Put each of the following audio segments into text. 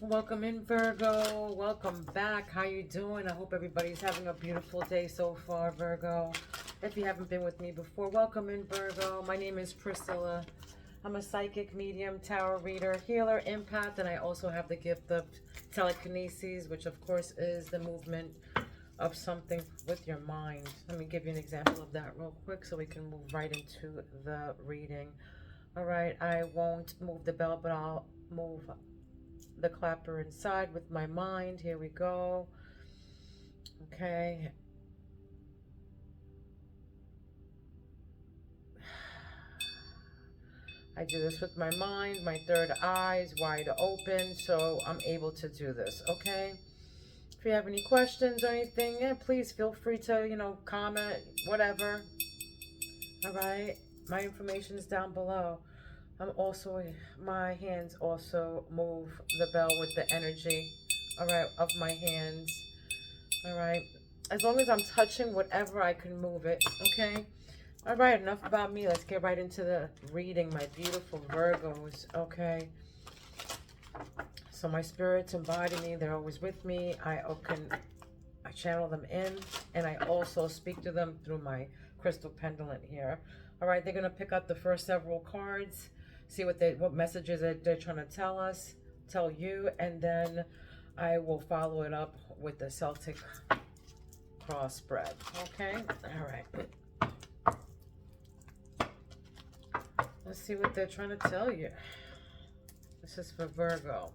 Welcome in, Virgo. Welcome back. How you doing? I hope everybody's having a beautiful day so far, Virgo. If you haven't been with me before, welcome in, Virgo. My name is Priscilla. I'm a psychic, medium, tarot reader, healer, empath, and I also have the gift of telekinesis, which of course is the movement of something with your mind. Let me give you an example of that real quick so we can move right into the reading. All right, I won't move the bell, but I'll move the clapper inside with my mind. Here we go. Okay. I do this with my mind. My third eye is wide open, so I'm able to do this. Okay. If you have any questions or anything, yeah, please feel free to, comment, whatever. All right. My information is down below. I'm also, my hands also move the bell with the energy, all right, of my hands. All right. As long as I'm touching whatever, I can move it. Okay. All right. Enough about me. Let's get right into the reading, my beautiful Virgos. Okay. So my spirits embody me. They're always with me. I channel them in, and I also speak to them through my crystal pendant here. All right. They're gonna pick up the first several cards, see what messages they're trying to tell you, and then I will follow it up with the Celtic cross spread. Okay. All right. Let's see what they're trying to tell you. This is for Virgo.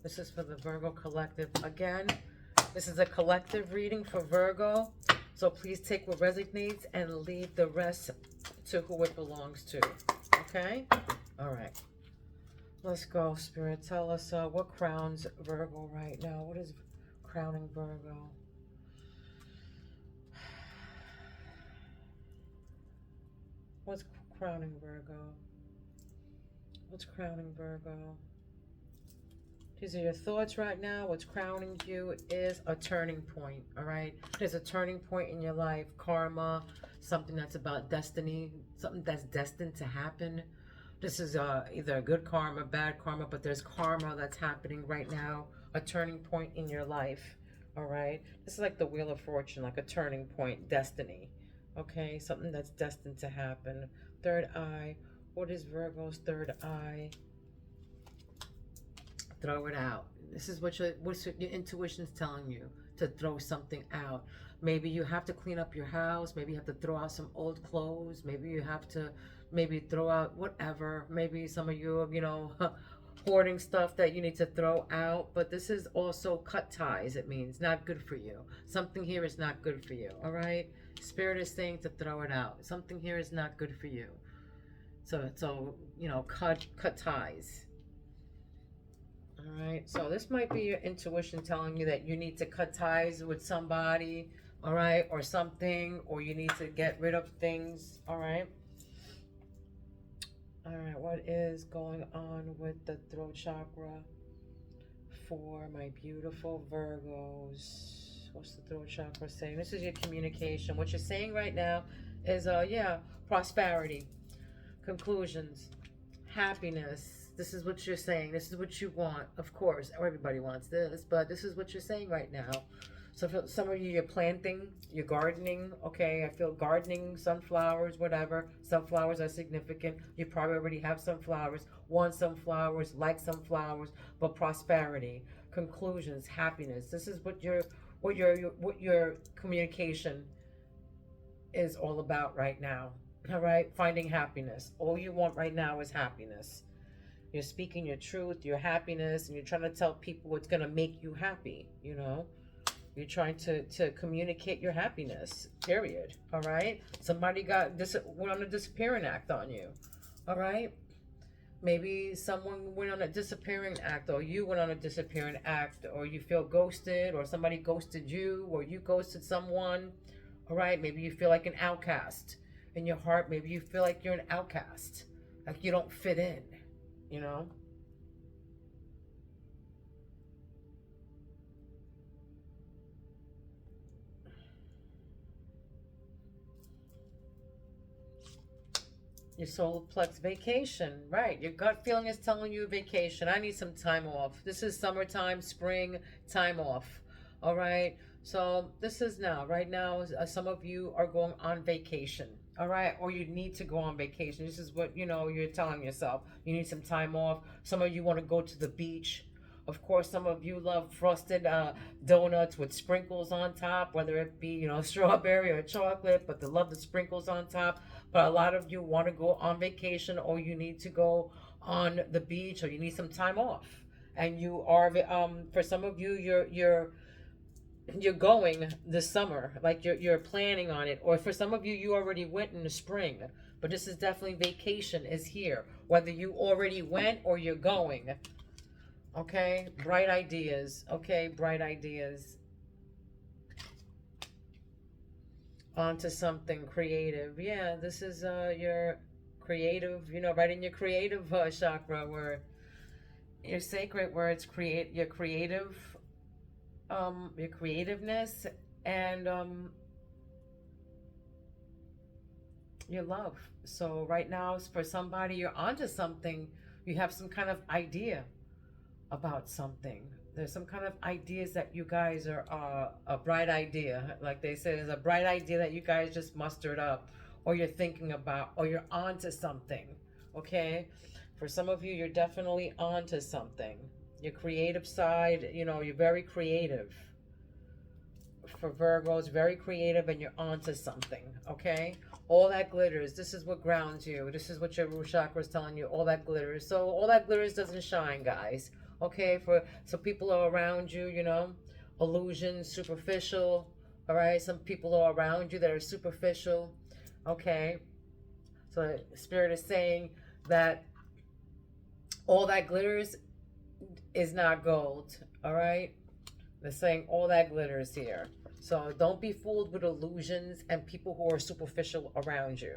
This is for the Virgo collective. Again, this is a collective reading for Virgo. So please take what resonates and leave the rest to who it belongs to. Okay? All right. Let's go, Spirit. Tell us what crowns Virgo right now. What is crowning Virgo? What's crowning Virgo? What's crowning Virgo? These are your thoughts right now. What's crowning you is a turning point, all right? There's a turning point in your life, karma, something that's about destiny, something that's destined to happen. This is either good karma, bad karma, but there's karma that's happening right now, a turning point in your life, all right? This is like the Wheel of Fortune, like a turning point, destiny, okay? Something that's destined to happen. Third eye. What is Virgo's third eye? Throw it out. This is what your intuition's telling you, to throw something out. Maybe you have to clean up your house. Maybe you have to throw out some old clothes. Maybe you have to throw out whatever. Maybe some of you, hoarding stuff that you need to throw out. But this is also cut ties. It means not good for you. Something here is not good for you. All right. Spirit is saying to throw it out. Something here is not good for you. So cut ties. All right, so this might be your intuition telling you that you need to cut ties with somebody, all right, or something, or you need to get rid of things, all right? All right, what is going on with the throat chakra for my beautiful Virgos? What's the throat chakra saying? This is your communication. What you're saying right now is, prosperity, conclusions, happiness. This is what you're saying. This is what you want. Of course, everybody wants this, but this is what you're saying right now. So for some of you, you're planting, you're gardening. Okay, I feel gardening, sunflowers, whatever. Sunflowers are significant. You probably already have sunflowers, want sunflowers, like sunflowers, but prosperity, conclusions, happiness. This is what your communication is all about right now. All right, finding happiness. All you want right now is happiness. You're speaking your truth, your happiness, and you're trying to tell people what's going to make you happy. You're trying to communicate your happiness, period. All right, somebody went on a disappearing act on you. All right, maybe someone went on a disappearing act, or you went on a disappearing act, or you feel ghosted, or somebody ghosted you, or you ghosted someone. All right, maybe you feel like an outcast in your heart. Maybe you feel like you're an outcast, like you don't fit in, you know? Your solar plex, vacation, right? Your gut feeling is telling you vacation. I need some time off. This is summertime, spring, time off. All right. So this is now, right now, some of you are going on vacation. All right. Or you need to go on vacation. This is what, you're telling yourself. You need some time off. Some of you want to go to the beach. Of course, some of you love frosted donuts with sprinkles on top, whether it be, strawberry or chocolate, but they love the sprinkles on top. But a lot of you want to go on vacation, or you need to go on the beach, or you need some time off. And you are, for some of you, you're going this summer, like you're planning on it. Or for some of you, you already went in the spring. But this is definitely vacation is here, whether you already went or you're going. Okay, bright ideas. Okay, bright ideas. Onto something creative. Yeah, this is your creative, right in your creative chakra, where your sacred, where it's your creative, your creativeness, and your love. So right now, for somebody, you're onto something. You have some kind of idea about something. There's some kind of ideas that you guys are a bright idea, like they say, there's a bright idea that you guys just mustered up, or you're thinking about, or you're onto something. Okay, for some of you, you're definitely onto something. Your creative side, you're very creative. For Virgos, very creative, and you're onto something. Okay, all that glitters. This is what grounds you. This is what your root chakra is telling you. All that glitters. So all that glitters doesn't shine, guys. Okay, so people are around you, illusions, superficial. All right, some people are around you that are superficial. Okay, so Spirit is saying that all that glitters is not gold. All right, they're saying all that glitters here. So don't be fooled with illusions and people who are superficial around you.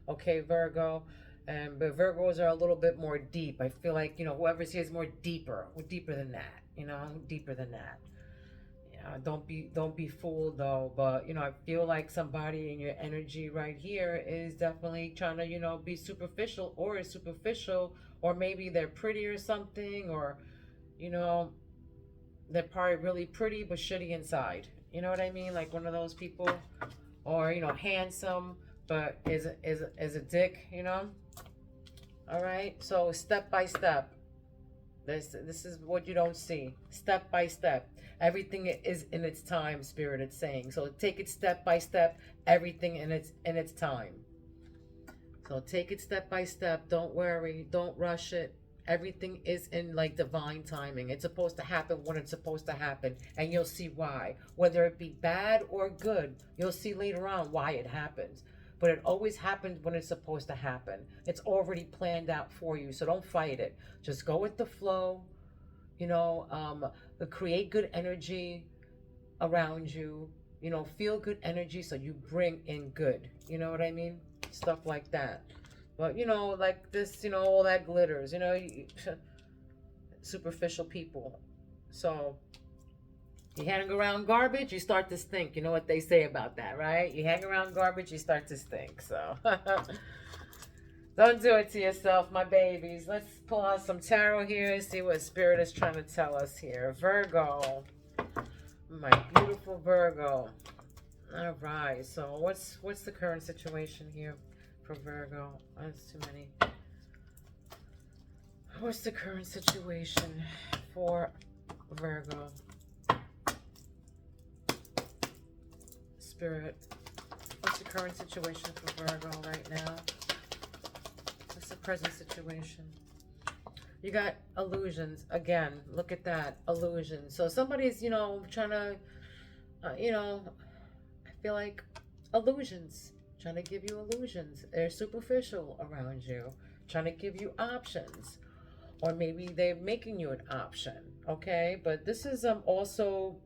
Okay, Virgo. But Virgos are a little bit more deep. I feel like, whoever's here is more deeper than that, deeper than that. Don't be fooled though. But, I feel like somebody in your energy right here is definitely trying to, be superficial, or is superficial, or maybe they're pretty or something, or, they're probably really pretty but shitty inside. You know what I mean? Like one of those people, or, handsome, but is a dick, All right, so step by step. This is what you don't see. Step by step. Everything is in its time, Spirit is saying. So take it step by step. Everything in its time. So take it step by step. Don't worry. Don't rush it. Everything is in like divine timing. It's supposed to happen when it's supposed to happen, and you'll see why. Whether it be bad or good, you'll see later on why it happens. But it always happens when it's supposed to happen. It's already planned out for you, so don't fight it. Just go with the flow. Create good energy around you. Feel good energy so you bring in good. You know what I mean? Stuff like that. But like this, all that glitters. Superficial people. So you hang around garbage, you start to stink. You know what they say about that, right? You hang around garbage, you start to stink. So don't do it to yourself, my babies. Let's pull out some tarot here, see what Spirit is trying to tell us here. Virgo, my beautiful Virgo. All right, so what's the current situation here for Virgo? That's too many. What's the current situation for Virgo? Spirit, what's the current situation for Virgo right now? What's the present situation? You got illusions again. Look at that, illusions. So somebody's, trying to, I feel like illusions, trying to give you illusions. They're superficial around you, trying to give you options, or maybe they're making you an option. Okay, but this is also,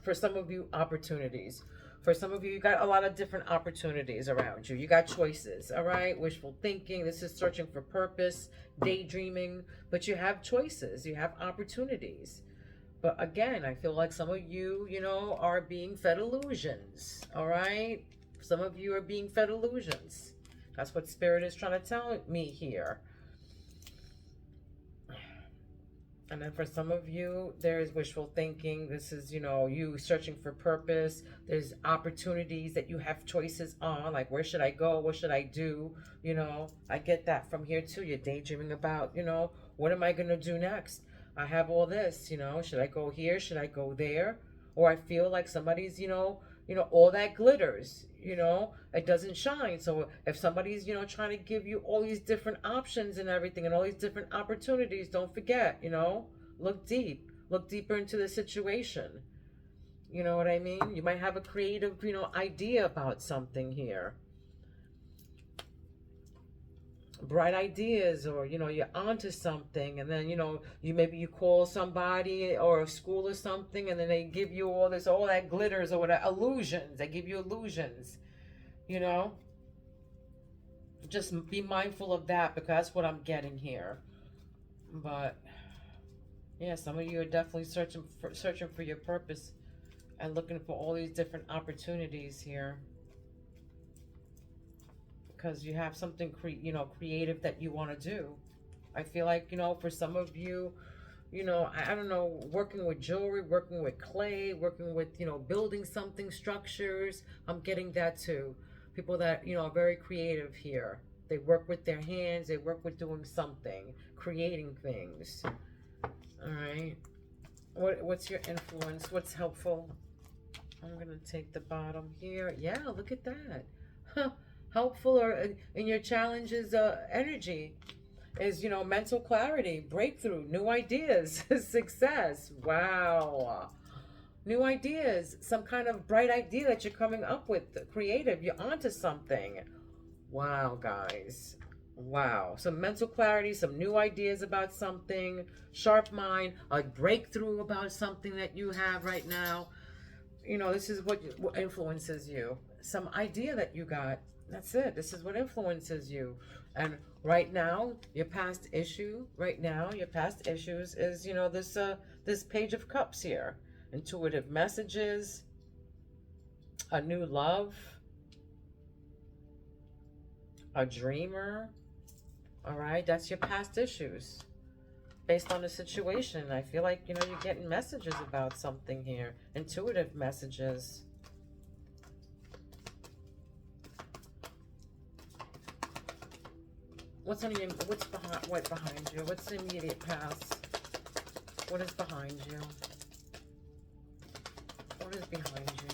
for some of you, opportunities. For some of you, you got a lot of different opportunities around you. You got choices, all right? Wishful thinking. This is searching for purpose, daydreaming. But you have choices. You have opportunities. But again, I feel like some of you, are being fed illusions, all right? Some of you are being fed illusions. That's what Spirit is trying to tell me here. And then for some of you, there is wishful thinking. This is, you searching for purpose. There's opportunities that you have choices on, like where should I go? What should I do? I get that from here too. You're daydreaming about, what am I going to do next? I have all this, should I go here? Should I go there? Or I feel like somebody's, all that glitters, it doesn't shine. So if somebody's, trying to give you all these different options and everything and all these different opportunities, don't forget, look deeper into the situation. You know what I mean? You might have a creative, idea about something here. Bright ideas, or you're onto something, and then maybe you call somebody or a school or something, and then they give you all that glitters or whatever, illusions. They give you illusions. Just be mindful of that, because that's what I'm getting here. But yeah, some of you are definitely searching for your purpose and looking for all these different opportunities here, because you have something creative that you want to do. I feel like, for some of you, I don't know, working with jewelry, working with clay, working with, building something, structures. I'm getting that too. People that, are very creative here. They work with their hands. They work with doing something, creating things. All right. What's your influence? What's helpful? I'm going to take the bottom here. Yeah, look at that. Huh. Helpful or in your challenges, energy is, mental clarity, breakthrough, new ideas, success. Wow. New ideas, some kind of bright idea that you're coming up with, creative, you're onto something. Wow, guys. Wow. Some mental clarity, some new ideas about something, sharp mind, a breakthrough about something that you have right now. This is what influences you. Some idea that you got. That's it. This is what influences you. And right now, your past issues is, this Page of Cups here. Intuitive messages, a new love, a dreamer. All right, that's your past issues. Based on the situation, I feel like, you're getting messages about something here. Intuitive messages. What's behind you? What's the immediate past? What is behind you? What is behind you?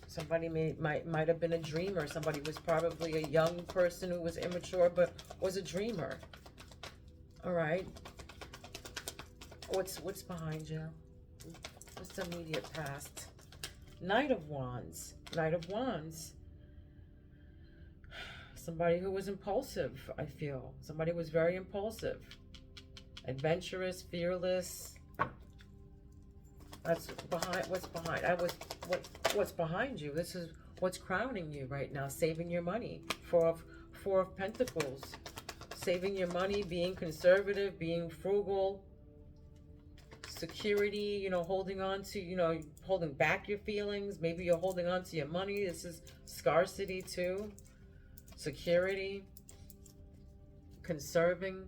Somebody might have been a dreamer. Somebody was probably a young person who was immature but was a dreamer. All right. What's behind you? What's the immediate past? Knight of Wands. Knight of Wands. Somebody who was impulsive, I feel. Somebody who was very impulsive. Adventurous, fearless. That's behind. What's behind you? This is what's crowning you right now. Saving your money. Four of Pentacles. Saving your money, being conservative, being frugal. Security, holding on to, holding back your feelings. Maybe you're holding on to your money. This is scarcity too. Security. Conserving.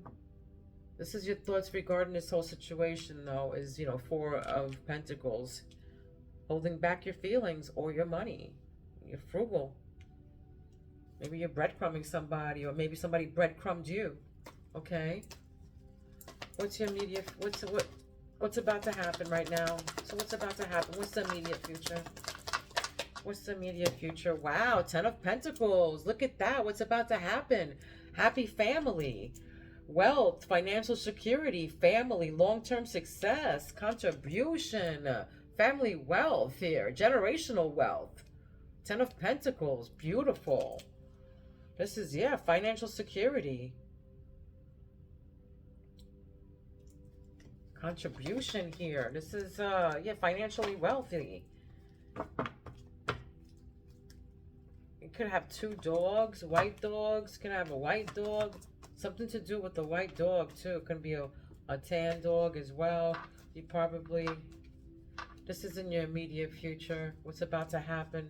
This is your thoughts regarding this whole situation, though, is, Four of Pentacles. Holding back your feelings or your money. You're frugal. Maybe you're breadcrumbing somebody, or maybe somebody breadcrumbed you. Okay? What's your immediate, what's about to happen right now? So what's about to happen? What's the immediate future? What's the immediate future? Wow, 10 of Pentacles. Look at that. What's about to happen? Happy family. Wealth, financial security, family, long-term success, contribution, family wealth here, generational wealth. 10 of Pentacles, beautiful. This is, financial security. Contribution here. This is, financially wealthy. You could have 2 dogs, white dogs. Could have a white dog. Something to do with the white dog, too. It could be a tan dog as well. You probably This is in your immediate future. What's about to happen?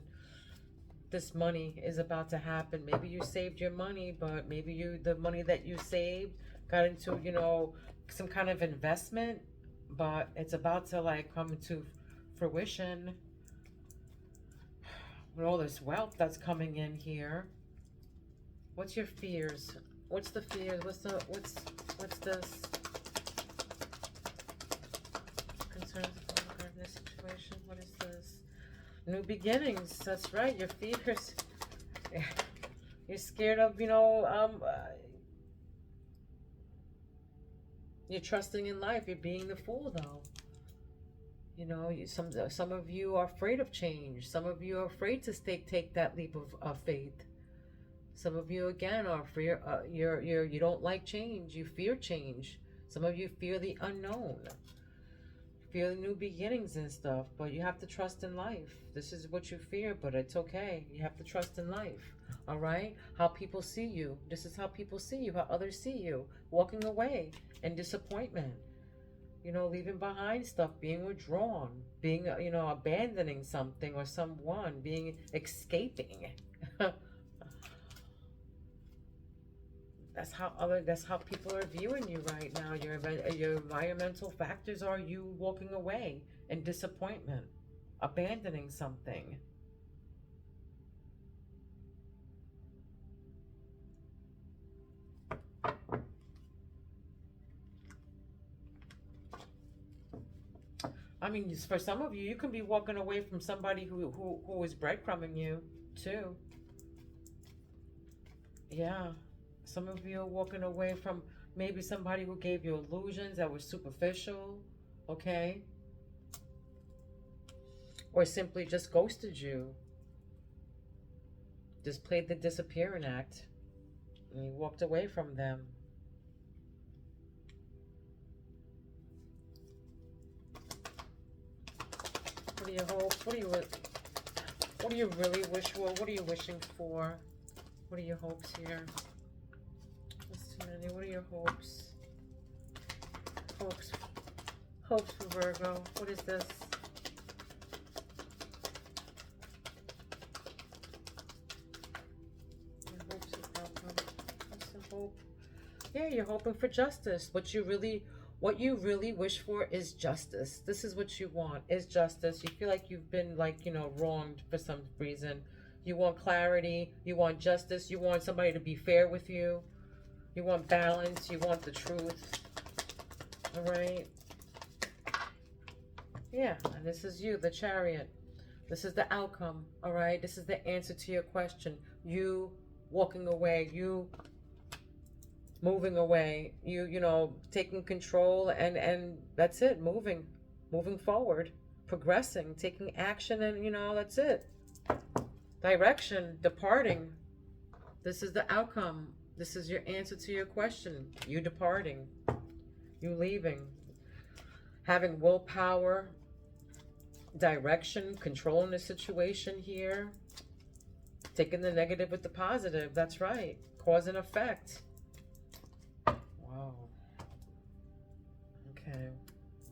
This money is about to happen. Maybe you saved your money, but maybe the money that you saved got into, some kind of investment, but it's about to like come to fruition with all this wealth that's coming in here. What's your fears? What's the fears? What's this? Concerns regarding this situation. What is this? New beginnings. That's right. Your fears. You're scared of, you're trusting in life. You're being the fool, though. Some of you are afraid of change. Some of you are afraid to take that leap of faith. Some of you again are fear. You don't like change. You fear change. Some of you fear the unknown, fear new beginnings and stuff. But you have to trust in life. This is what you fear, but it's okay. You have to trust in life. All right. How people see you. This is how people see you. How others see you. Walking away in disappointment. Leaving behind stuff, being withdrawn, being, abandoning something or someone, escaping. That's how people are viewing you right now. Your environmental factors are you walking away in disappointment, abandoning something. I mean, for some of you, you can be walking away from somebody who is breadcrumbing you, too. Yeah. Some of you are walking away from maybe somebody who gave you illusions that were superficial, okay? Or simply just ghosted you. Just played the disappearing act. And you walked away from them. What do you hope? What do you really wish for? What are you wishing for? What are your hopes here? That's too many. What are your hopes? Hopes for Virgo. What is this? Your hopes is outcome. What's the hope? Yeah, you're hoping for justice. What you really wish for is justice. This is what you want, is justice. You feel like you've been wronged for some reason. You want clarity, you want justice, you want somebody to be fair with you. You want balance, you want the truth. All right? Yeah, and this is you, the Chariot. This is the outcome, all right? This is the answer to your question. You walking away, you moving away, you taking control, and that's it. Moving forward, progressing, taking action, and that's it. Direction, departing. This is the outcome. This is your answer to your question. You departing, you leaving, having willpower, direction, controlling the situation here, taking the negative with the positive. That's right. Cause and effect. Wow. Okay,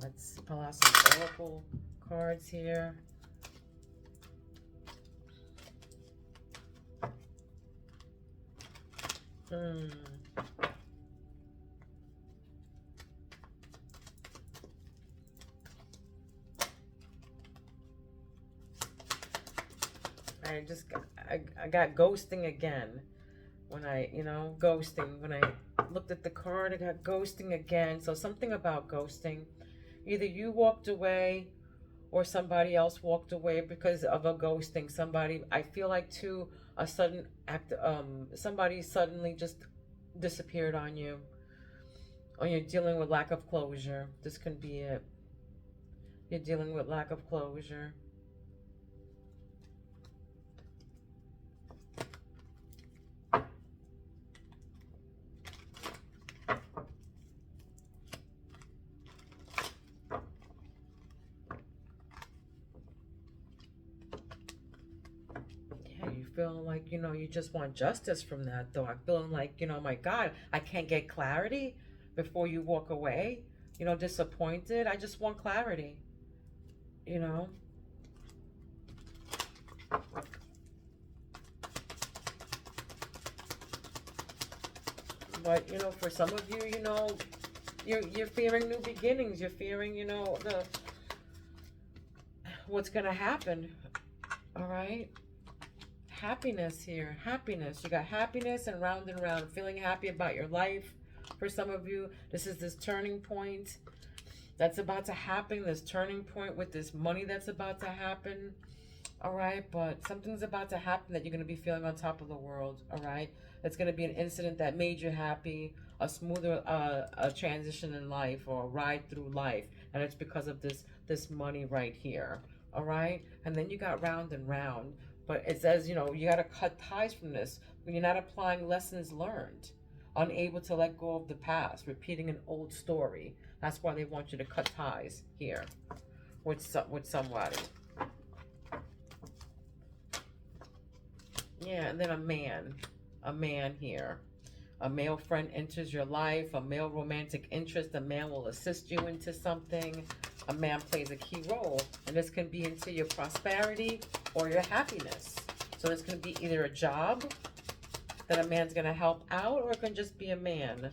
let's pull out some oracle cards here. I got ghosting again. When ghosting, when I looked at the card, I got ghosting again. So something about ghosting. Either you walked away or somebody else walked away because of a ghosting. I feel like too, a sudden act, somebody suddenly just disappeared on you. Or you're dealing with lack of closure. This can be it. You're dealing with lack of closure. Feeling like, you just want justice from that, though. I'm feeling like, my God, I can't get clarity before you walk away, disappointed. I just want clarity. you know. But, you know, for some of you, you know, you're fearing new beginnings. You're fearing, you know, what's going to happen. All right? Happiness here. Happiness. You got happiness and round, feeling happy about your life. For some of you, this is this turning point that's about to happen, this turning point with this money that's about to happen. All right, but something's about to happen that you're going to be feeling on top of the world. All right, it's going to be an incident that made you happy, a smoother a transition in life, or a ride through life, and it's because of this money right here. All right, and then you got round and round, but it says, you know, you got to cut ties from this when you're not applying lessons learned, unable to let go of the past, repeating an old story. That's why they want you to cut ties here with somebody. Yeah, and then a man here. A male friend enters your life, a male romantic interest, a man will assist you into something. A man plays a key role, and this can be into your prosperity or your happiness. So this can be either a job that a man's going to help out, or it can just be a man.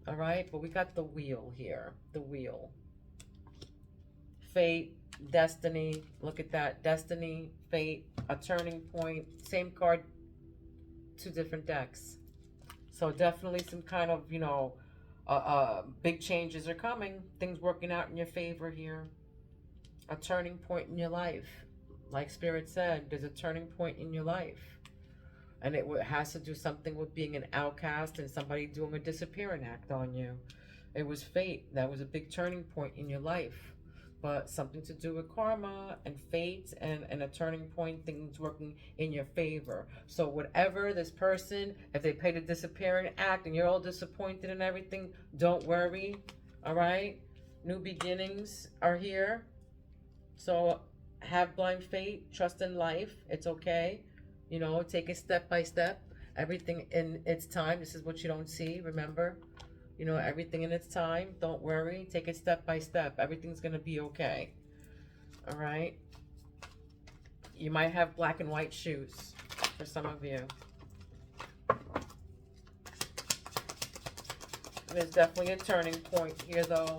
All right, but we got the wheel here, the wheel. Fate, destiny, look at that, destiny, fate, a turning point, same card, two different decks. So definitely some kind of, you know, big changes are coming, things working out in your favor here. A turning point in your life. Like Spirit said, there's a turning point in your life. And it has to do something with being an outcast and somebody doing a disappearing act on you. It was fate. That was a big turning point in your life. But something to do with karma and fate and a turning point, things working in your favor. So whatever this person, if they played a disappearing act and you're all disappointed and everything, don't worry. All right? New beginnings are here. So have blind faith, trust in life. It's okay. You know, take it step by step. Everything in its time. This is what you don't see, remember? You know, everything in its time. Don't worry. Take it step by step. Everything's going to be okay. All right? You might have black and white shoes for some of you. There's definitely a turning point here, though.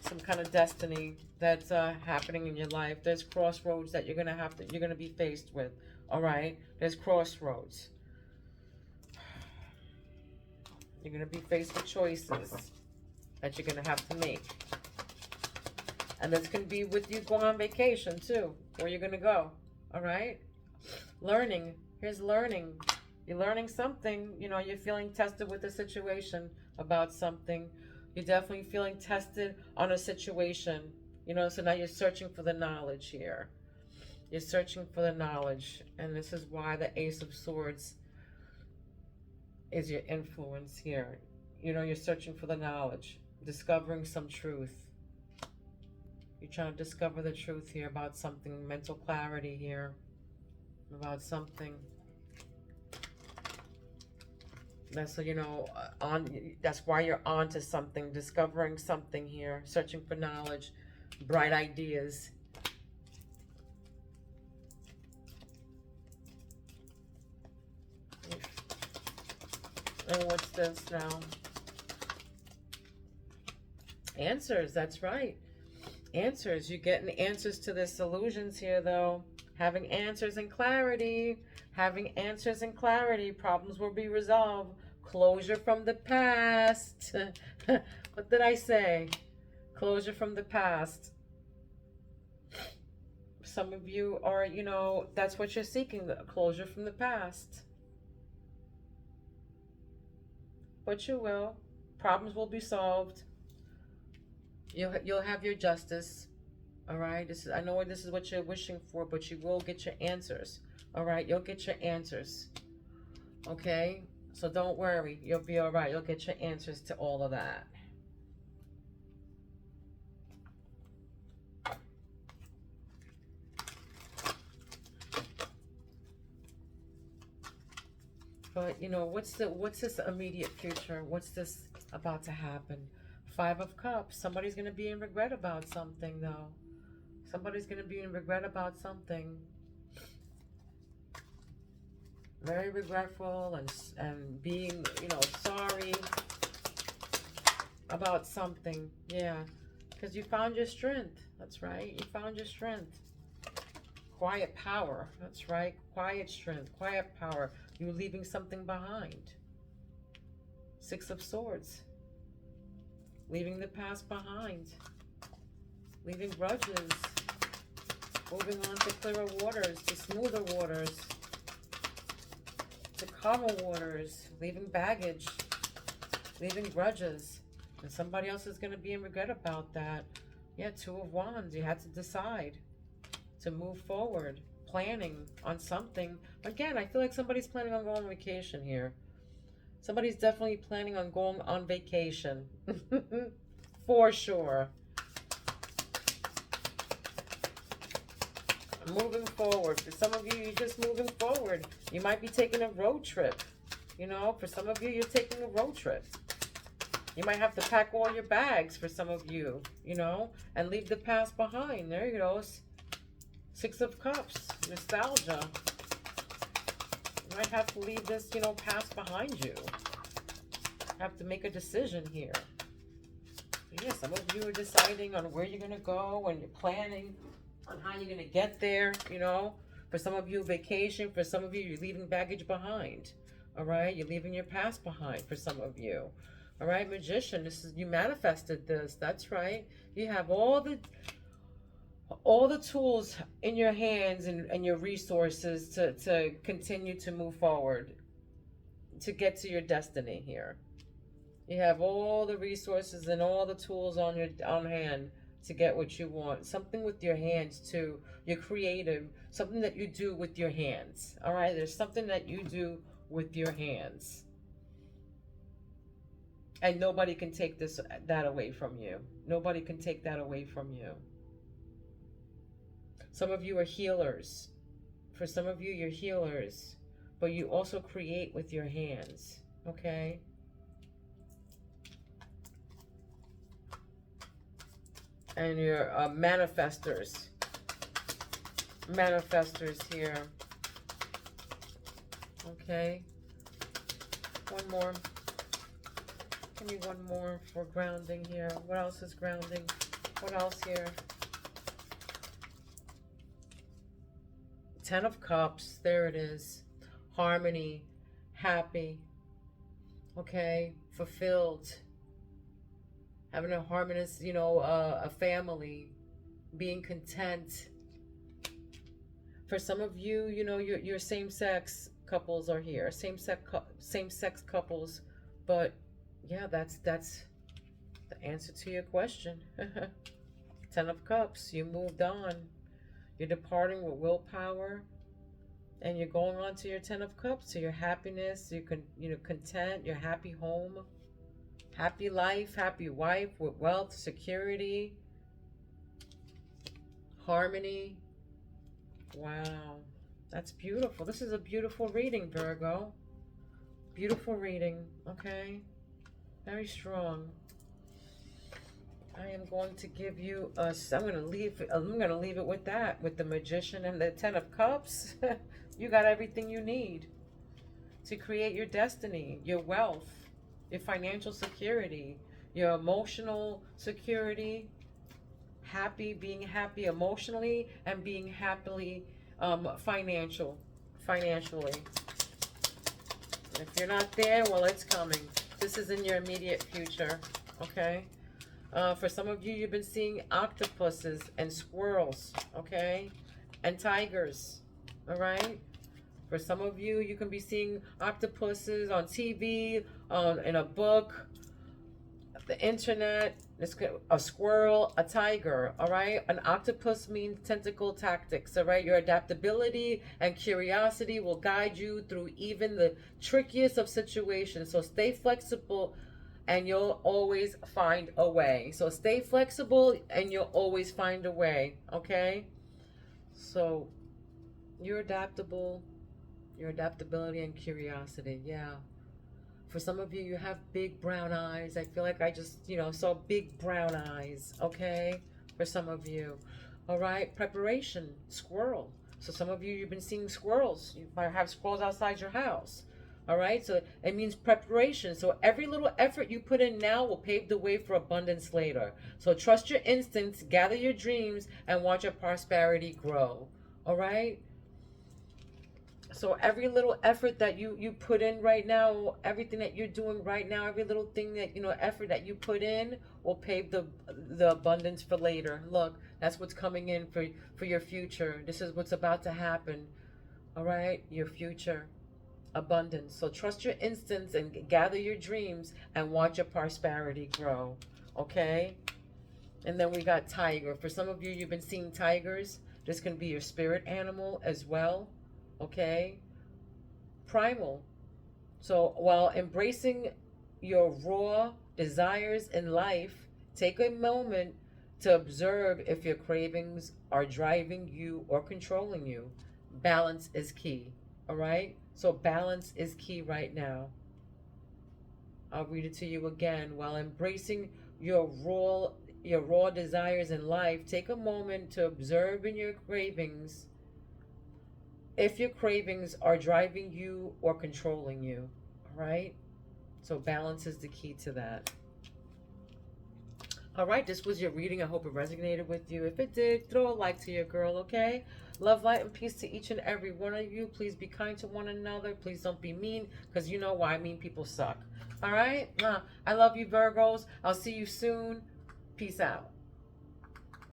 Some kind of destiny that's happening in your life. There's crossroads that you're going to be faced with. All right, there's crossroads. You're going to be faced with choices that you're going to have to make. And this can be with you going on vacation too, where you're going to go. All right, learning. Here's learning. You're learning something. You know, you're feeling tested with a situation about something. You're definitely feeling tested on a situation. You know, so now you're searching for the knowledge here. You're searching for the knowledge, and this is why the Ace of Swords is your influence here. You know, you're searching for the knowledge, discovering some truth. You're trying to discover the truth here about something, mental clarity here, about something. That's, you know, that's why you're on to something, discovering something here, searching for knowledge, bright ideas. And what's this now? Answers, that's right. Answers. You're getting answers to the solutions here, though. Having answers and clarity. Having answers and clarity. Problems will be resolved. Closure from the past. What did I say? Closure from the past. Some of you are, you know, that's what you're seeking, the closure from the past. But you will. Problems will be solved. You'll have your justice. All right. I know this is what you're wishing for, but you will get your answers. All right. You'll get your answers. Okay. So don't worry. You'll be all right. You'll get your answers to all of that. But, you know, what's this immediate future? What's this about to happen? 5 of Cups. Somebody's going to be in regret about something, though. Somebody's going to be in regret about something. Very regretful and being, you know, sorry about something. Yeah. Because you found your strength. That's right. You found your strength. Quiet power. That's right. Quiet strength. Quiet power. You're leaving something behind. Six of Swords. Leaving the past behind. Leaving grudges. Moving on to clearer waters, to smoother waters, to calmer waters. Leaving baggage. Leaving grudges. And somebody else is going to be in regret about that. Yeah, Two of Wands. You had to decide to move forward. Planning on something. Again, I feel like somebody's planning on going on vacation here. Somebody's definitely planning on going on vacation. For sure. Moving forward. For some of you, you're just moving forward. You might be taking a road trip. You know, for some of you, you're taking a road trip. You might have to pack all your bags for some of you, you know, and leave the past behind. There you go. Six of Cups. Nostalgia. You might have to leave this, you know, past behind you. Have to make a decision here. Yeah, some of you are deciding on where you're going to go and you're planning on how you're going to get there, you know. For some of you, vacation. For some of you, you're leaving baggage behind. All right? You're leaving your past behind for some of you. All right, Magician, this is, you manifested this. That's right. You have all the tools in your hands and your resources to continue to move forward, to get to your destiny here. You have all the resources and all the tools on hand to get what you want. Something with your hands too. You're creative. Something that you do with your hands. All right, there's something that you do with your hands. And nobody can take that away from you. Nobody can take that away from you. Some of you are healers. For some of you, you're healers. But you also create with your hands. Okay? And you're manifestors. Manifestors here. Okay? One more. Give me one more for grounding here. What else is grounding? What else here? Ten of Cups. There it is. Harmony. Happy. Okay? Fulfilled. Having a harmonious, you know, a family. Being content. For some of you, you know, your same-sex couples are here. Same-sex couples. But yeah, that's the answer to your question. Ten of Cups. You moved on. You're departing with willpower, and you're going on to your Ten of Cups, to your happiness. You know, content. Your happy home, happy life, happy wife with wealth, security, harmony. Wow, that's beautiful. This is a beautiful reading, Virgo. Beautiful reading. Okay. Very strong. I am going to give you a. I'm going to leave it with that, with the Magician and the Ten of Cups. You got everything you need to create your destiny, your wealth, your financial security, your emotional security, being happy emotionally, and being happily financially. If you're not there, well, it's coming. This is in your immediate future, okay? For some of you, you've been seeing octopuses and squirrels, okay? And tigers, all right? For some of you, you can be seeing octopuses on TV, in a book, the internet, a squirrel, a tiger, all right? An octopus means tentacle tactics, all right? Your adaptability and curiosity will guide you through even the trickiest of situations. So stay flexible and you'll always find a way. So stay flexible and you'll always find a way, okay? So you're adaptable, your adaptability and curiosity, yeah. For some of you, you have big brown eyes. I feel like I just, you know, saw big brown eyes, okay? For some of you. All right, preparation, squirrel. So some of you, you've been seeing squirrels. You might have squirrels outside your house. All right, so it means preparation. So every little effort you put in now will pave the way for abundance later. So trust your instincts, gather your dreams, and watch your prosperity grow. All right. So every little effort that you put in right now, everything that you're doing right now, every little thing that effort that you put in will pave the abundance for later. Look, that's what's coming in for your future. This is what's about to happen. All right, your future abundance. So trust your instincts and gather your dreams and watch your prosperity grow. Okay? And then we got tiger. For some of you, you've been seeing tigers. This can be your spirit animal as well. Okay? Primal. So while embracing your raw desires in life, take a moment to observe if your cravings are driving you or controlling you. Balance is key. All right? So balance is key right now. I'll read it to you again. While embracing your raw desires in life, take a moment to observe in your cravings if your cravings are driving you or controlling you. All right? So balance is the key to that. All right, this was your reading. I hope it resonated with you. If it did, throw a like to your girl, okay? Love, light, and peace to each and every one of you. Please be kind to one another. Please don't be mean, because you know why. Mean people suck. All right? I love you, Virgos. I'll see you soon. Peace out.